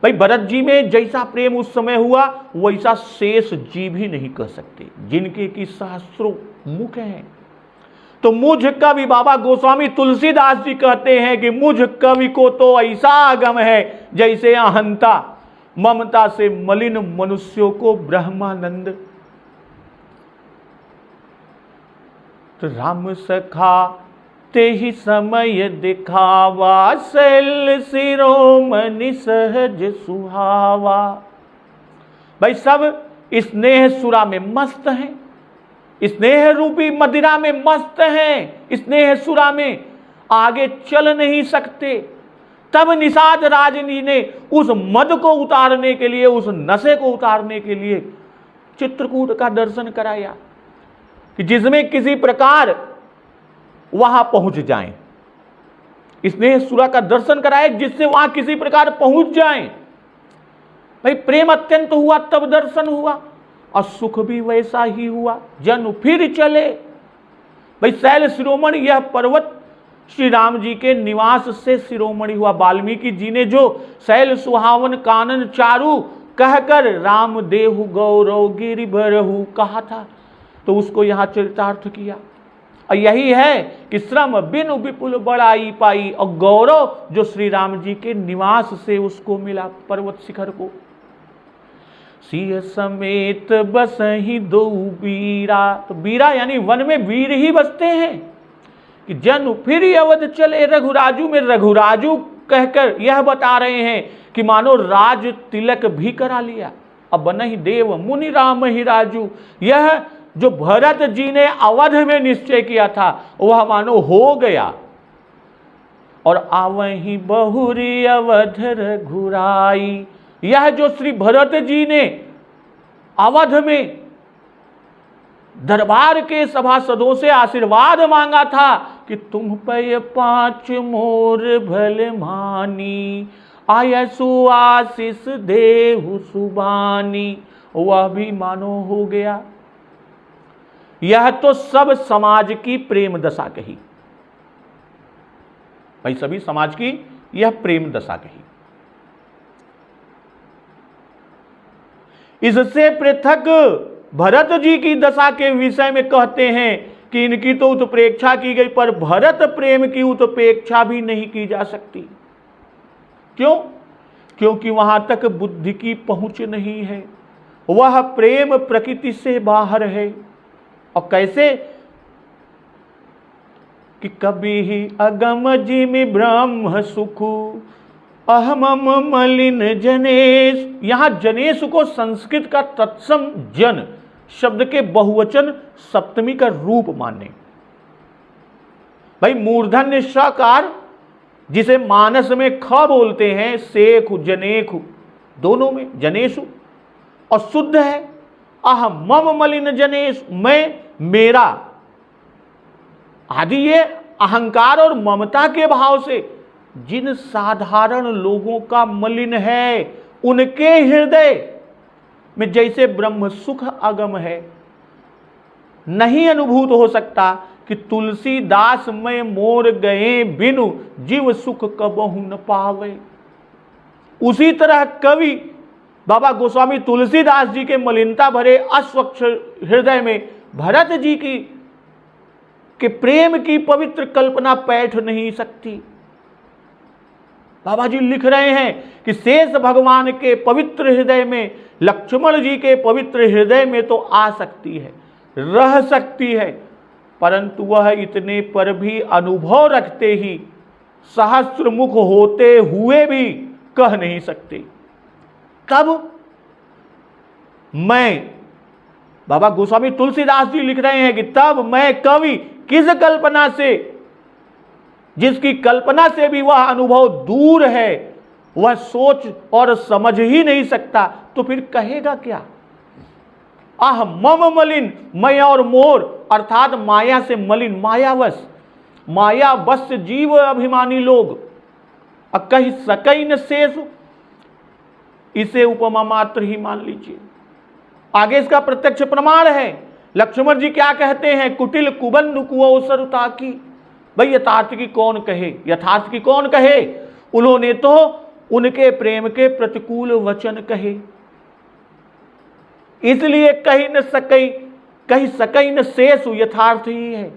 भाई भरत जी में जैसा प्रेम उस समय हुआ वैसा शेष जी भी नहीं कह सकते, जिनके की सहस्त्रों मुख हैं। तो मुझ कवि बाबा गोस्वामी तुलसीदास जी कहते हैं कि मुझ कवि को तो ऐसा आगम है जैसे अहंता ममता से मलिन मनुष्यों को ब्रह्मानंद। तो राम सखा ते ही समय दिखावा, शैल शिरोमणि सहज सुहावा। भाई सब स्नेह सुरा में मस्त हैं, स्नेह रूपी मदिरा में मस्त हैं, स्नेह सुरा में आगे चल नहीं सकते। तब निषाद राजनी ने उस मद को उतारने के लिए, उस नशे को उतारने के लिए चित्रकूट का दर्शन कराया कि जिसमें किसी प्रकार वहां पहुंच जाएं। स्नेह सुरा का दर्शन कराया जिससे वहां किसी प्रकार पहुंच जाएं। भाई प्रेम अत्यंत हुआ तब दर्शन हुआ और सुख भी वैसा ही हुआ, जन फिर चले। भाई शैल शिरोमणि यह पर्वत श्री राम जी के निवास से शिरोमणि हुआ। वाल्मीकि जी ने जो शैल सुहावन कानन चारु कहकर राम देहु गौरव गिरि बरहु कहा था, तो उसको यहां चरितार्थ किया। और यही है कि श्रम बिनु विपुल बड़ाई पाई, और गौरव जो श्री राम जी के निवास से उसको मिला पर्वत शिखर को। सिय समेत बसहि दो बीरा, तो बीरा यानी वन में वीर ही बसते हैं। कि जन फिर अवध चले रघुराजू में रघुराजू कहकर यह बता रहे हैं कि मानो राज तिलक भी करा लिया। अब नहीं देव मुनि राम ही राजू, यह जो भरत जी ने अवध में निश्चय किया था वह मानो हो गया। और आवहि बहुरी अवध रघुराई, यह जो श्री भरत जी ने अवध में दरबार के सभासदों से आशीर्वाद मांगा था कि तुम पे 5 मोर भल मानी, आयसु आशीष देहु सुबानी, वह भी मानो हो गया। यह तो सब समाज की प्रेम दशा कही भाई, सभी समाज की यह प्रेम दशा कही। इससे पृथक भरत जी की दशा के विषय में कहते हैं कि इनकी तो उत्प्रेक्षा की गई, पर भरत प्रेम की उत्प्रेक्षा भी नहीं की जा सकती। क्यों? क्योंकि वहां तक बुद्धि की पहुंच नहीं है, वह प्रेम प्रकृति से बाहर है। और कैसे कि कभी ही अगम जिमि ब्रह्म सुखु अहमम मलिन जनेश। यहां जनेश को संस्कृत का तत्सम जन शब्द के बहुवचन सप्तमी का रूप माने। भाई मूर्धन्य षकार जिसे मानस में ख बोलते हैं, शेख जनेख दोनों में जनेशु, और शुद्ध है अहमम मलिन जनेश, मैं मेरा आदि। ये अहंकार और ममता के भाव से जिन साधारण लोगों का मलिन है, उनके हृदय में जैसे ब्रह्म सुख अगम है, नहीं अनुभूत हो सकता कि तुलसीदास में मोर गए बिनु जीव सुख कबहु न पावे। उसी तरह कवि बाबा गोस्वामी तुलसीदास जी के मलिनता भरे अस्वच्छ हृदय में भरत जी के प्रेम की पवित्र कल्पना बैठ नहीं सकती। बाबा जी लिख रहे हैं कि शेष भगवान के पवित्र हृदय में, लक्ष्मण जी के पवित्र हृदय में तो आ सकती है, रह सकती है, परंतु वह इतने पर भी अनुभव रखते ही सहस्त्र मुख होते हुए भी कह नहीं सकते। तब मैं, बाबा गोस्वामी तुलसीदास जी लिख रहे हैं कि तब मैं कवि किस कल्पना से, जिसकी कल्पना से भी वह अनुभव दूर है, वह सोच और समझ ही नहीं सकता, तो फिर कहेगा क्या? आह मम मलिन, मैं और मोर, अर्थात माया से मलिन, मायावश, मायावश जीव अभिमानी लोग, कहीं सकई न शेष, इसे उपमा मात्र ही मान लीजिए। आगे इसका प्रत्यक्ष प्रमाण है। लक्ष्मण जी क्या कहते हैं? कुटिल कुबंध कुअवसर ताकी। भाई यथार्थ की कौन कहे, यथार्थ की कौन कहे? उन्होंने तो उनके प्रेम के प्रतिकूल वचन कहे, इसलिए कहीं सकई न शेषु, यथार्थ ही है।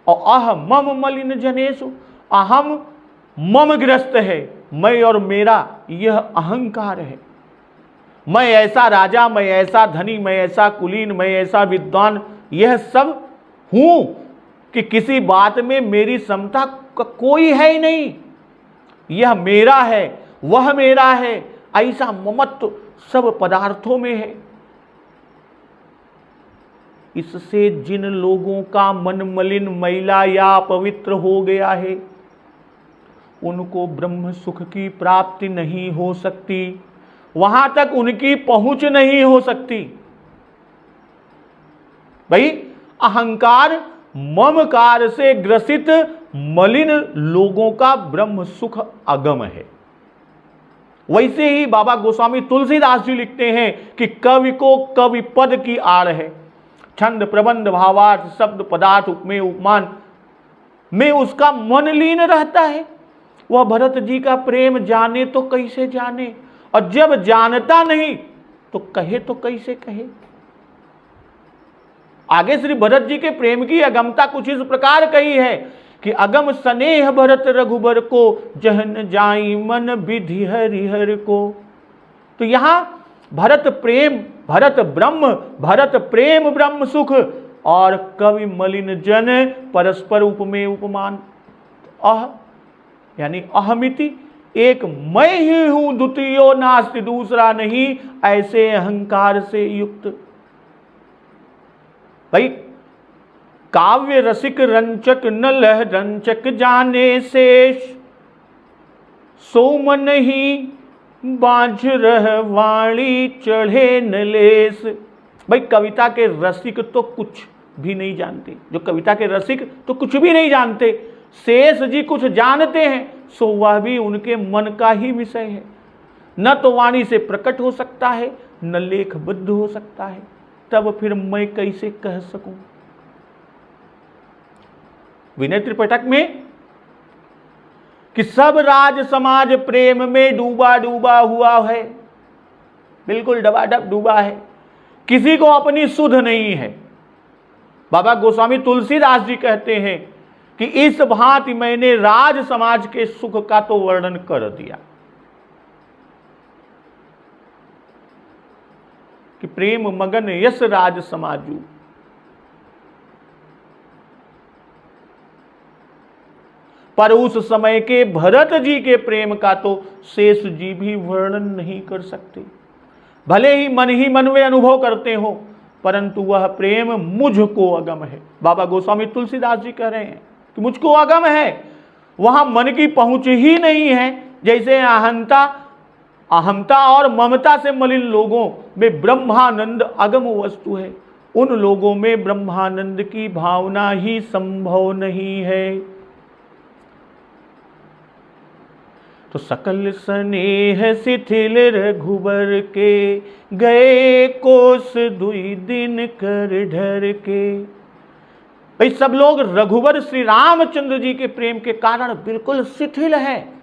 और अह मम मलिन जनेशु, अहम मम ग्रस्त है, मैं और मेरा यह अहंकार है। मैं ऐसा राजा, मैं ऐसा धनी, मैं ऐसा कुलीन, मैं ऐसा विद्वान, यह सब हूं कि किसी बात में मेरी क्षमता कोई है ही नहीं। यह मेरा है, वह मेरा है, ऐसा ममत्व सब पदार्थों में है। इससे जिन लोगों का मन मलिन, मैला या पवित्र हो गया है, उनको ब्रह्म सुख की प्राप्ति नहीं हो सकती, वहां तक उनकी पहुंच नहीं हो सकती। भाई अहंकार ममकार से ग्रसित मलिन लोगों का ब्रह्म सुख अगम है। वैसे ही बाबा गोस्वामी तुलसीदास जी लिखते हैं कि कवि को कवि पद की आड़ है, छंद प्रबंध भावार्थ शब्द पदार्थ उपमेय उपमान में उसका मन लीन रहता है। वह भरत जी का प्रेम जाने तो कैसे जाने, और जब जानता नहीं तो कैसे कहे। आगे श्री भरत जी के प्रेम की अगमता कुछ इस प्रकार कही है कि अगम स्नेह भरत रघुबर को, जहन जाई मन विधि हरिहर को। तो यहां भरत प्रेम, भरत ब्रह्म, भरत प्रेम ब्रह्म सुख, और कवि मलिन जन परस्पर उपमेय उपमान। अह यानी अहमिति, एक मैं ही हूं, द्वितीयो नास्ति, दूसरा नहीं, ऐसे अहंकार से युक्त। भाई काव्य रसिक रंचक न लह रंचक जाने शेष, सोम नहीं बाझ रह वाणी चढ़े नलेस। भाई कविता के रसिक तो कुछ भी नहीं जानते, जो कविता के रसिक तो कुछ भी नहीं जानते। शेष जी कुछ जानते हैं, सो वह भी उनके मन का ही विषय है। न तो वाणी से प्रकट हो सकता है, न लेखबद्ध हो सकता है, तब फिर मैं कैसे कह सकूं। विनय त्रिपिटक में कि सब राज समाज प्रेम में डूबा डूबा हुआ है, बिल्कुल डबाडब डूबा है, किसी को अपनी सुध नहीं है। बाबा गोस्वामी तुलसीदास जी कहते हैं कि इस भांति मैंने राज समाज के सुख का तो वर्णन कर दिया कि प्रेम मगन यस राज समाजू, पर उस समय के भरत जी के प्रेम का तो शेष जी भी वर्णन नहीं कर सकते। भले ही मन में अनुभव करते हो, परंतु वह प्रेम मुझको अगम है। बाबा गोस्वामी तुलसीदास जी कह रहे हैं कि मुझको अगम है, वहां मन की पहुंच ही नहीं है। जैसे अहंता और ममता से मलिन लोगों में ब्रह्मानंद अगम वस्तु है, उन लोगों में ब्रह्मानंद की भावना ही संभव नहीं है। तो सकल स्नेह शिथिल रघुबर के, गए कोस दुई दिन कर ढर के। भाई सब लोग रघुवर श्री रामचंद्र जी के प्रेम के कारण बिल्कुल शिथिल हैं।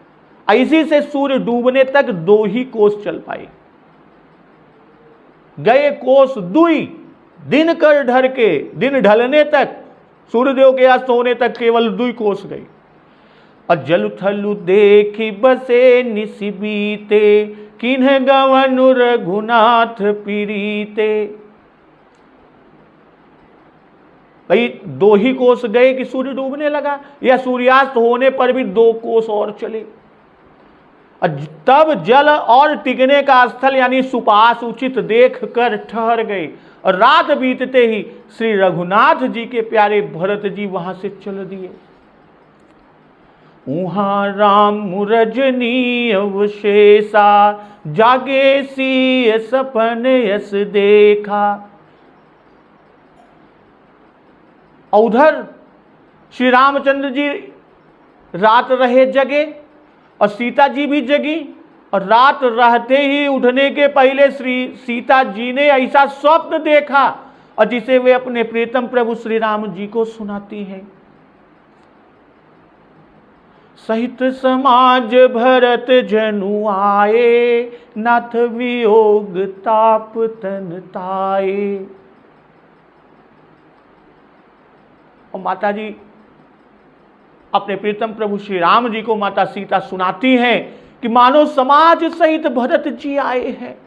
इसी से सूर्य डूबने तक 2 ही कोस चल पाए। गए कोस दुई दिन कर ढर के, दिन ढलने तक, सूर्यदेव के अस्त होने तक केवल 2 कोस गई। और जल थलु देखी बसे निसिबीते, किन्ह गवनु रघुनाथ पीरीते। भाई 2 ही कोस गए कि सूर्य डूबने लगा, या सूर्यास्त होने पर भी 2 कोस और चले। तब जल और टिकने का स्थल यानी सुपास उचित देख कर ठहर गए, और रात बीतते ही श्री रघुनाथ जी के प्यारे भरत जी वहां से चल दिए। उहाँ राम रजनी अवशेषा, जागे सी सपन यस देखा। उधर श्री रामचंद्र जी रात रहे जगे, और सीता जी भी जगी, और रात रहते ही उठने के पहले श्री सीता जी ने ऐसा स्वप्न देखा, और जिसे वे अपने प्रीतम प्रभु श्री राम जी को सुनाती हैं। सहित समाज भरत जनु आए, नाथ वियोग ताप तन ताए। और माता जी अपने प्रीतम प्रभु श्री राम जी को माता सीता सुनाती हैं कि मानो समाज सहित भरत जी आए हैं,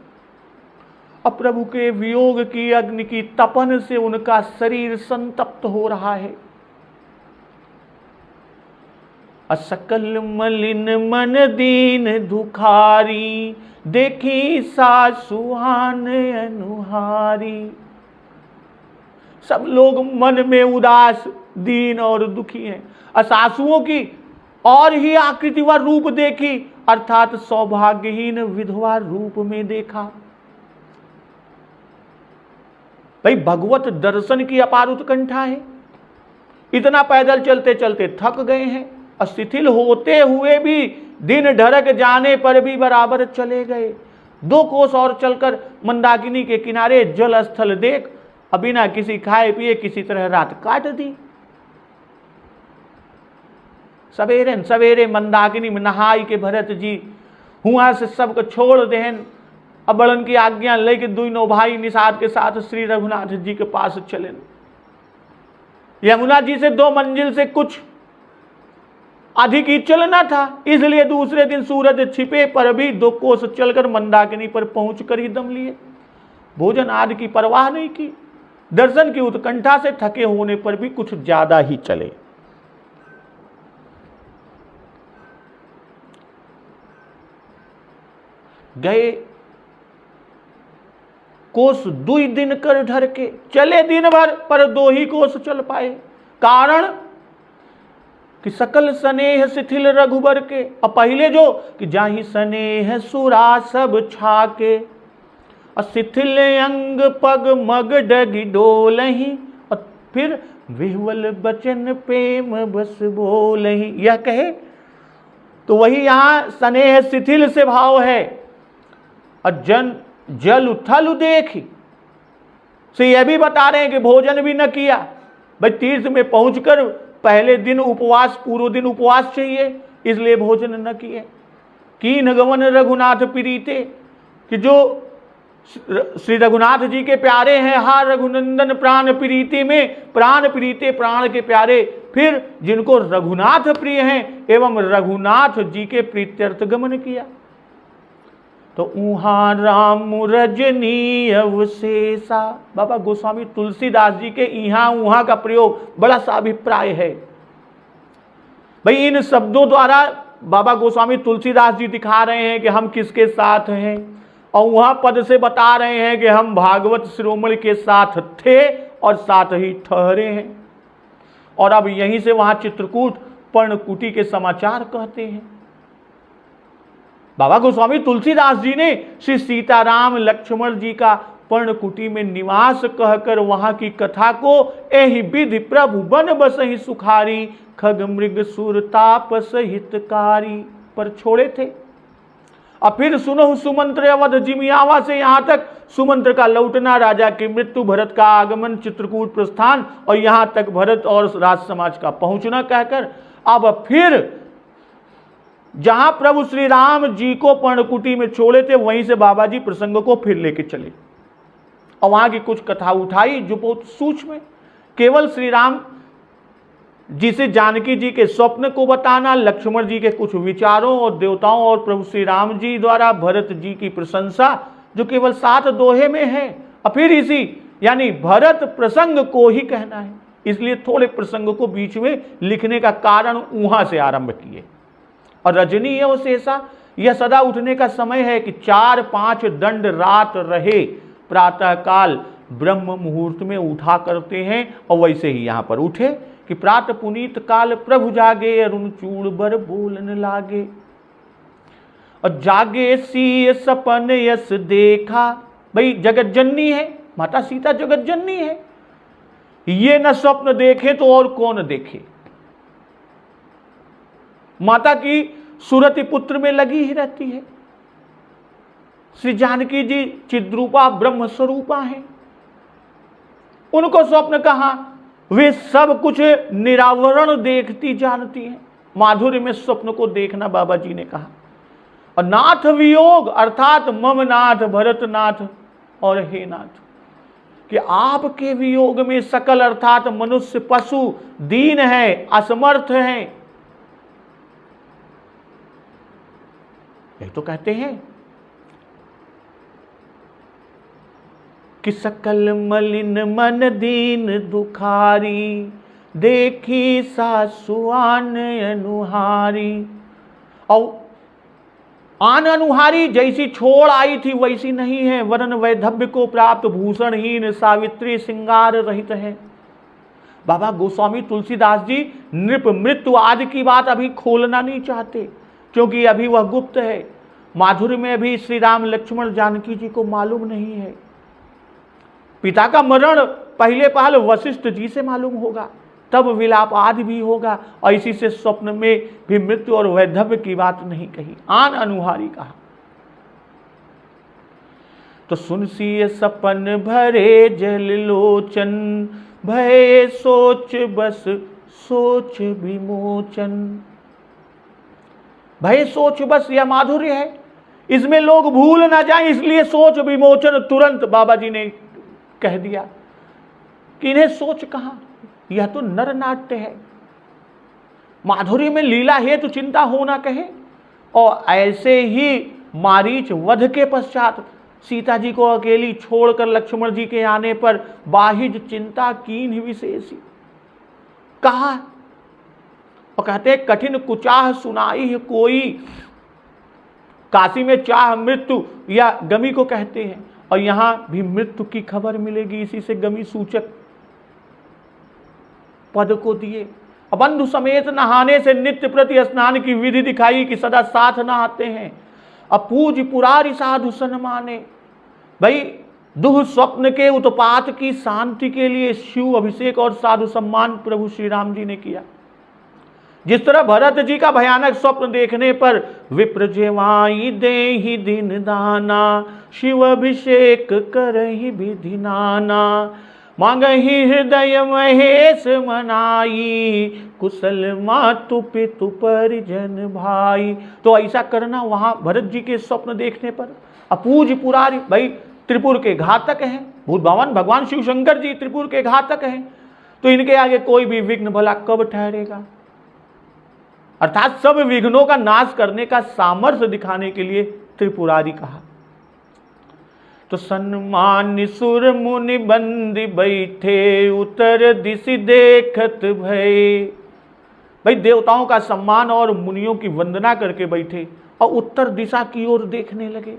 और प्रभु के वियोग की अग्नि की तपन से उनका शरीर संतप्त हो रहा है। असकल मलिन मन दीन दुखारी, देखी सासुहान अनुहारी। सब लोग मन में उदास, दीन और दुखी हैं। सासुओं की और ही आकृति व रूप देखी, अर्थात सौभाग्यहीन विधवा रूप में देखा। भाई भगवत दर्शन की अपार उत्कंठा है। इतना पैदल चलते चलते थक गए हैं, और शिथिल होते हुए भी दिन ढरक जाने पर भी बराबर चले गए। 2 कोस और चलकर मंदाकिनी के किनारे जल स्थल देख, बिना किसी खाए पिए किसी तरह रात काट दी। सवेरे सवेरे मंदाकिनी में नहाई के भरत जी हुआ से सबको छोड़ देहन, अब बड़न की आज्ञा लेके 2 भाई निषाद के साथ श्री रघुनाथ जी के पास चले। यमुना जी से 2 मंजिल से कुछ अधिक ही चलना था, इसलिए दूसरे दिन सूरज छिपे पर भी 2 कोस चलकर मंदाकिनी पर पहुंचकर ही दम लिए। भोजन आदि की परवाह नहीं की, दर्शन की उत्कंठा से थके होने पर भी कुछ ज्यादा ही चले। गए कोस 2 दिन कर ढर के, चले दिन भर पर 2 ही कोस चल पाए। कारण कि सकल स्नेह शिथिल रघुबर के, और पहले जो कि जाहि स्नेह सुरा सब छाके। शिथिल अंग पग मग डग डोलही, और फिर विह्वल बचन प्रेम बस बोलही, यह कहे तो वही यहां स्नेह शिथिल से भाव है। और जल उथल देखी से यह भी बता रहे हैं कि भोजन भी न किया। भाई तीर्थ में पहुंचकर पहले दिन उपवास, पूर्व दिन उपवास चाहिए, इसलिए भोजन न किए। कीन गवन रघुनाथ प्रीते, कि जो श्री रघुनाथ जी के प्यारे हैं, हा रघुनंदन प्राण प्रीति में, प्राण प्रीते प्राण के प्यारे, फिर जिनको रघुनाथ प्रिय हैं एवं रघुनाथ जी के प्रीत्यर्थ गमन किया। तो उहा राम रजनी अवशेषा, बाबा गोस्वामी तुलसीदास जी के इहा उहा का प्रयोग बड़ा सा अभिप्राय है। भाई इन शब्दों द्वारा बाबा गोस्वामी तुलसीदास जी दिखा रहे हैं कि हम किसके साथ हैं, और वहां पद से बता रहे हैं कि हम भागवत शिरोमणि के साथ थे और साथ ही ठहरे हैं। और अब यहीं से वहां चित्रकूट पर्णकुटी के समाचार कहते हैं। बाबा गोस्वामी तुलसीदास जी ने श्री सीताराम लक्ष्मण जी का पर्णकुटी में निवास कहकर वहां की कथा को एहि विधि प्रभु बन बसहि सुखारी, खग मृग सुर तापस हितकारी पर छोड़े थे। और फिर सुनो सुमंत्र अवध जिमियावा से यहां तक सुमंत्र का लौटना, राजा की मृत्यु, भरत का आगमन, चित्रकूट प्रस्थान और यहां तक भरत और राज समाज का पहुंचना कहकर अब फिर जहां प्रभु श्री राम जी को पर्णकुटी में छोड़े थे वहीं से बाबा जी प्रसंग को फिर लेके चले और वहां की कुछ कथा उठाई जो बहुत सूक्ष्म है। केवल श्री राम जी से जानकी जी के स्वप्न को बताना, लक्ष्मण जी के कुछ विचारों और देवताओं और प्रभु श्री राम जी द्वारा भरत जी की प्रशंसा जो केवल 7 दोहे में है, और फिर इसी यानी भरत प्रसंग को ही कहना है, इसलिए थोड़े प्रसंग को बीच में लिखने का कारण वहां से आरंभ किए। और रजनी अवशेषा, यह सदा उठने का समय है कि 4-5 दंड रात रहे, प्रातः काल ब्रह्म मुहूर्त में उठा करते हैं। और वैसे ही यहां पर उठे कि प्रात पुनीत काल प्रभु जागे, अरुण चूड़ बर बोलन लागे। और जागे सी सपन यस देखा, भाई जगत जननी है माता सीता, जगत जननी है, ये न स्वप्न देखे तो और कौन देखे। माता की सुरति पुत्र में लगी ही रहती है। श्री जानकी जी चिद्रूपा ब्रह्म स्वरूपा हैं, उनको स्वप्न कहां, वे सब कुछ निरावरण देखती जानती हैं। माधुर्य में स्वप्न को देखना बाबा जी ने कहा। और नाथ वियोग अर्थात मम नाथ भरतनाथ और हे नाथ, कि आपके वियोग में सकल अर्थात मनुष्य पशु दीन है, असमर्थ है। यही तो कहते हैं कि सकल मलिन मन दीन दुखारी, देखी सासु आन अनुहारी। और आन अनुहारी जैसी छोड़ आई थी वैसी नहीं है, वरन वैधव्य को प्राप्त भूषणहीन सावित्री श्रृंगार रहित है। बाबा गोस्वामी तुलसीदास जी नृप मृत्यु आदि की बात अभी खोलना नहीं चाहते, क्योंकि अभी वह गुप्त है। माधुर्य में भी श्री राम लक्ष्मण जानकी जी को मालूम नहीं है। पिता का मरण पहले पहल वशिष्ठ जी से मालूम होगा, तब विलाप आदि भी होगा। और इसी से स्वप्न में भी मृत्यु और वैधव्य की बात नहीं कही, आन अनुहारी कहा। तो सुनसी सपन भरे जल लोचन, भय सोच बस सोच विमोचन। भय सोच बस यह माधुर्य है, इसमें लोग भूल ना जाएं, इसलिए सोच विमोचन तुरंत बाबा जी ने कह दिया कि इन्हें सोच कहां, यह तो नर नाट्य है। माधुर्य में लीला है तो चिंता हो ना कहे। और ऐसे ही मारीच वध के पश्चात सीता जी को अकेली छोड़कर लक्ष्मण जी के आने पर बाहिज चिंता कीन विशेषी कहा। और कहते कठिन कुचाह सुनाई है कोई, काशी में चाह मृत्यु या गमी को कहते हैं, और यहां भी मृत्यु की खबर मिलेगी, इसी से गमी सूचक पद को दिए। बंधु समेत नहाने से नित्य प्रति स्नान की विधि दिखाई कि सदा साथ नहाते हैं। अपूज पुरारी साधु सन माने, भाई दुह स्वप्न के उत्पात की शांति के लिए शिव अभिषेक और साधु सम्मान प्रभु श्री राम जी ने किया। जिस तरह भरत जी का भयानक स्वप्न देखने पर विप्र जेवाई देहि दिन दाना, शिव अभिषेक करहि विधि नाना, मांगहि हृदय महेश मनाई, कुशल मातु पितु परिजन भाई। तो ऐसा करना वहां भरत जी के स्वप्न देखने पर। अपूज पुरारी, भाई त्रिपुर के घातक हैं, भूत भवन भगवान शिव शंकर जी त्रिपुर के घातक हैं, तो इनके आगे कोई भी विघ्न भला कब ठहरेगा। अर्थात सब विघ्नों का नाश करने का सामर्थ्य दिखाने के लिए त्रिपुरारी कहा। तो सन्मान सुर मुनि बंदी बैठे, उतर दिशि देखत भय। भाई देवताओं का सम्मान और मुनियों की वंदना करके बैठे और उत्तर दिशा की ओर देखने लगे।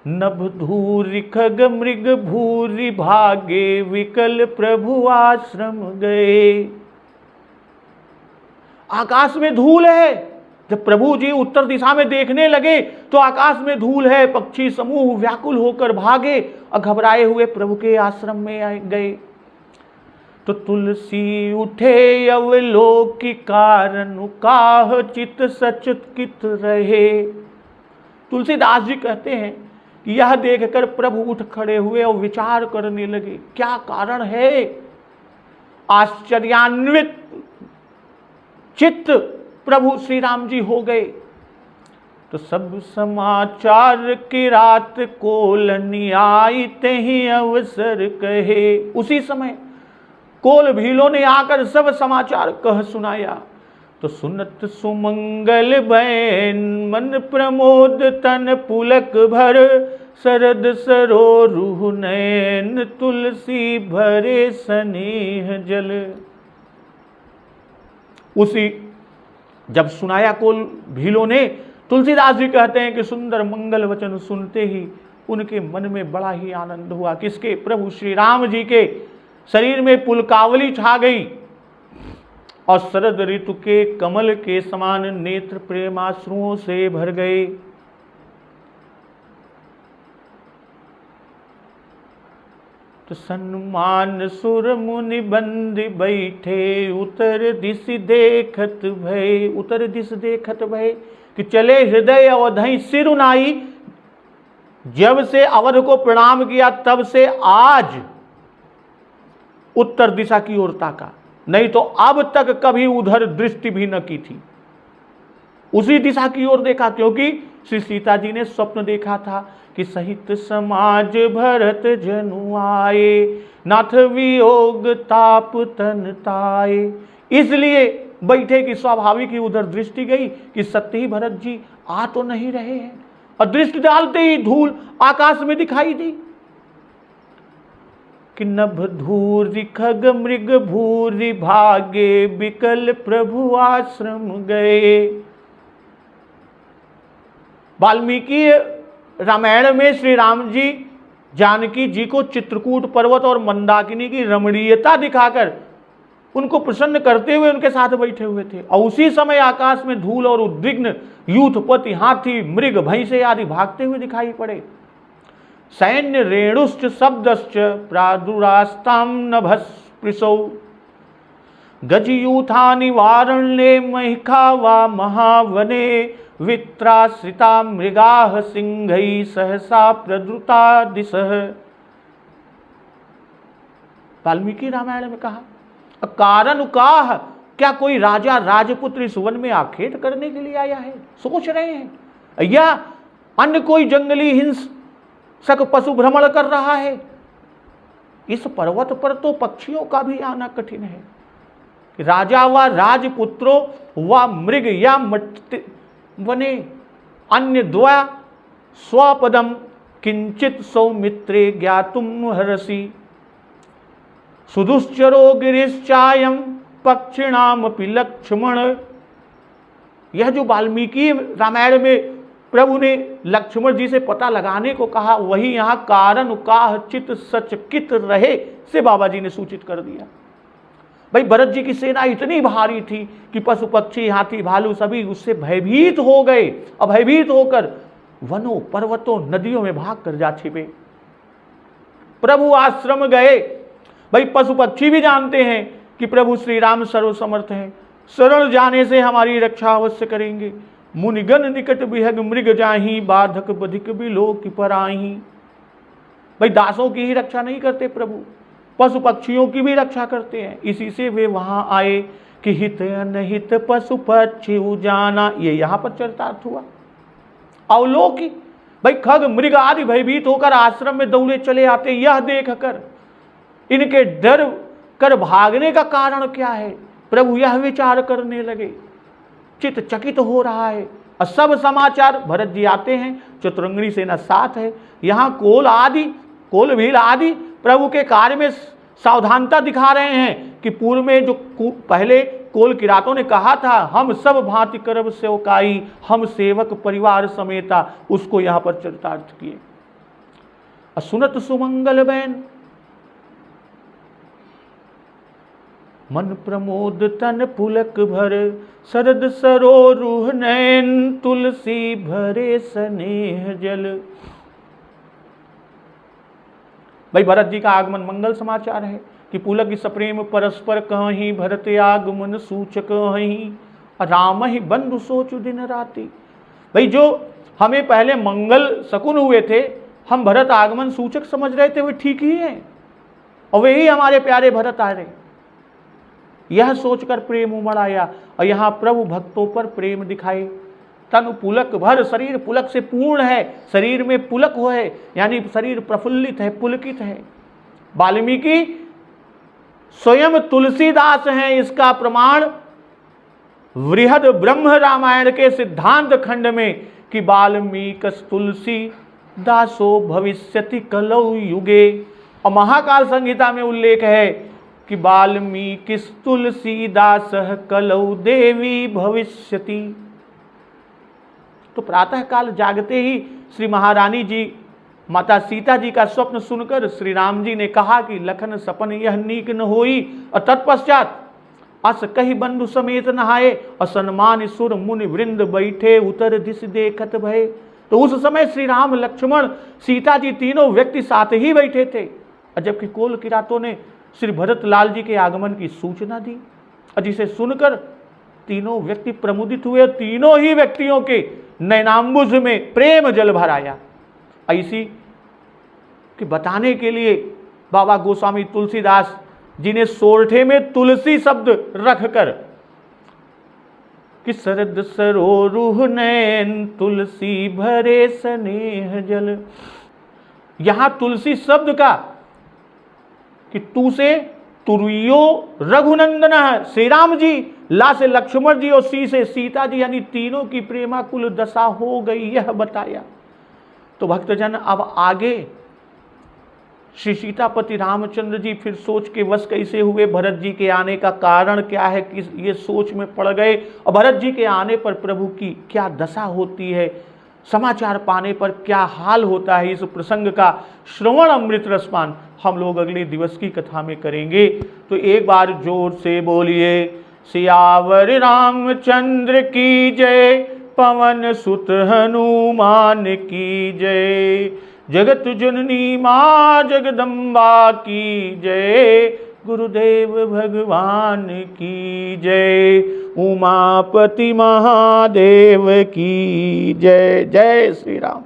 नभ धूरि खग मृग भूरि भागे, विकल प्रभु आश्रम गए। आकाश में धूल है। जब प्रभु जी उत्तर दिशा में देखने लगे तो आकाश में धूल है, पक्षी समूह व्याकुल होकर भागे और घबराए हुए प्रभु के आश्रम में गए। तो तुलसी उठे अवलोकि, कारण काह चित सचकित रहे। तुलसीदास जी कहते हैं कि यह देखकर प्रभु उठ खड़े हुए और विचार करने लगे, क्या कारण है। आश्चर्यान्वित चित्त प्रभु श्री राम जी हो गए। तो सब समाचार की रात कोल आई, तेहि अवसर कहे। उसी समय कोल भीलों ने आकर सब समाचार कह सुनाया। तो सुनत सुमंगल बैन, मन प्रमोद तन पुलक भर, शरद सरोरुह नैन, तुलसी भरे स्नेह जल। उसी जब सुनाया कोल भीलों ने, तुलसीदास जी कहते हैं कि सुंदर मंगल वचन सुनते ही उनके मन में बड़ा ही आनंद हुआ। किसके? प्रभु श्री राम जी के शरीर में पुलकावली छा गई और शरद ऋतु के कमल के समान नेत्र प्रेमाश्रुओं से भर गए। तो सन्मान सुर मुनि बंदी बैठे, उतर दिश देखत भय। उतर दिश देखत भय कि चले हृदय अवधि सिर उनाई। जब से अवध को प्रणाम किया तब से आज उत्तर दिशा की ओर ताका, नहीं तो अब तक कभी उधर दृष्टि भी न की थी। उसी दिशा की ओर देखा, क्योंकि श्री सीता जी ने स्वप्न देखा था कि सहित समाज भरत जनु आए, नाथ वियोग ताप तन ताए। इसलिए बैठे कि स्वाभाविक ही उधर दृष्टि गई कि सत्य ही भरत जी आ तो नहीं रहे हैं, और दृष्टि डालते ही धूल आकाश में दिखाई दी कि नभ धूरि खग मृग भूरि भागे, विकल प्रभु आश्रम गए। वाल्मीकि रामायण में श्री राम जी जानकी जी को चित्रकूट पर्वत और मंदाकिनी की रमणीयता दिखाकर उनको प्रसन्न करते हुए उनके साथ बैठे हुए थे, और उसी समय आकाश में धूल और उद्विग्न यूथपति हाथी मृग भैंसे आदि भागते हुए दिखाई पड़े। सैन्य रेणुश्च शब्दश्च प्रादुरास्ताम नभस्पृशौ, गजयूथानि वारण्ये महिखा वा महावने, वित्राश्रिता मृगाः सिंहैः सहसा प्रद्रुता दिशः। वाल्मीकि रामायण में कहा कारण काह, क्या कोई राजा राजपुत्र इस वन में आखेट करने के लिए आया है? सोच रहे हैं, या अन्य कोई जंगली हिंसक पशु भ्रमण कर रहा है? इस पर्वत पर तो पक्षियों का भी आना कठिन है। राजा व राजपुत्रो व मृग या वने अन्य द्वा स्वपदम किंचित सौमित्रे ज्ञातुम हरसि, सुदुश्चरो गिरिश्चायम पक्षिणाम अपि लक्ष्मण। यह जो वाल्मीकि रामायण में प्रभु ने लक्ष्मण जी से पता लगाने को कहा, वही यहाँ कारण काह चित सचकित रहे से बाबा जी ने सूचित कर दिया। भाई भरत जी की सेना इतनी भारी थी कि पशु पक्षी हाथी भालू सभी उससे भयभीत हो गए, और भयभीत होकर वनों पर्वतों नदियों में भाग कर जा छिपे। प्रभु आश्रम गए। भाई पशु पक्षी भी जानते हैं कि प्रभु श्री राम सर्वसमर्थ हैं, शरण जाने से हमारी रक्षा अवश्य करेंगे। मुनिगण निकट बिहग मृग जाही, बाधक बधिक बिलोक पराही। भाई दासों की ही रक्षा नहीं करते प्रभु, पशु पक्षियों की भी रक्षा करते हैं। इसी से वे वहां आए कि हित अनहित पशु पक्षी जाना, ये यहां पर चरितार्थ हुआ। अवलोकी, भाई खग मृग आदि भयभीत होकर आश्रम में दौड़े चले आते। यह देखकर इनके डर कर भागने का कारण क्या है, प्रभु यह विचार करने लगे। चित चकित हो रहा है। और सब समाचार, भरत जी आते हैं, चतुरंगिणी सेना साथ है। यहाँ कोल भील आदि प्रभु के कार्य में सावधानता दिखा रहे हैं कि पूर्व में जो पहले कोल किरातों ने कहा था, हम सब भांति करब सेवकाई, हम सेवक परिवार समेता, उसको यहाँ पर चरितार्थ किए। सुनत सुमंगल बैन, मन प्रमोद तन पुलक भर, शरद सरोरुह नैन, तुलसी भरे स्नेह जल। भाई भरत जी का आगमन मंगल समाचार है कि पुलक की सप्रेम परस्पर कहीं, भरत आगमन सूचक कहीं, राम ही बंधु सोचु दिन राति। भाई जो हमें पहले मंगल शकुन हुए थे, हम भरत आगमन सूचक समझ रहे थे, वे ठीक ही हैं और वे ही हमारे प्यारे भरत आ रहे। यह सोचकर प्रेम उमड़ आया और यहाँ प्रभु भक्तों पर प्रेम दिखाए। तन पुलक भर, शरीर पुलक से पूर्ण है, शरीर में पुलक हो है, यानी शरीर प्रफुल्लित है, पुलकित है। वाल्मीकि स्वयं तुलसीदास हैं, इसका प्रमाण वृहद ब्रह्म रामायण के सिद्धांत खंड में कि वाल्मीकि तुलसी दासो भविष्यति कलौ युगे, और महाकाल संहिता में उल्लेख है कि वाल्मीकि तुलसीदास कलौ देवी भविष्यति। तो प्रातः काल जागते ही श्री महारानी जी माता सीता जी का स्वप्न सुनकर श्री राम जी ने कहा कि लखन सपन यह नीक न होई, और तत्पश्चात अस कही बंधु समेत नहाए, और सन्मान सुर मुनि वृंद बैठे उतर दिश देखत भय। तो उस समय श्री राम लक्ष्मण सीता जी तीनों व्यक्ति साथ ही बैठे थे, और जबकि कोल किरातों ने श्री भरत लाल जी के आगमन की सूचना दी, और जिसे सुनकर तीनों व्यक्ति प्रमुदित हुए। तीनों ही व्यक्तियों के नैनांबुज में प्रेम जल भर आया। ऐसी कि बताने के लिए बाबा गोस्वामी तुलसीदास जी ने सोरठे में तुलसी शब्द रखकर कि शरद सरोरुह नैन, तुलसी भरे स्नेह जल। यहां तुलसी शब्द का कि तू से तुरियो रघुनंदन है, श्री राम जी, ला से लक्ष्मण जी और सी से सीता जी, यानी तीनों की प्रेमाकुल दशा हो गई, यह बताया। तो भक्तजन अब आगे श्री सीतापति रामचंद्र जी फिर सोच के वश कैसे हुए, भरत जी के आने का कारण क्या है, कि ये सोच में पड़ गए, और भरत जी के आने पर प्रभु की क्या दशा होती है, समाचार पाने पर क्या हाल होता है, इस प्रसंग का श्रवण अमृत रसपान हम लोग अगले दिवस की कथा में करेंगे। तो एक बार जोर से बोलिए, सियावर रामचंद्र की जय, पवन सुत हनुमान की जय, जगत जननी मां जगदम्बा की जय, गुरुदेव भगवान की जय, उमापति महादेव की जय। जय श्री राम।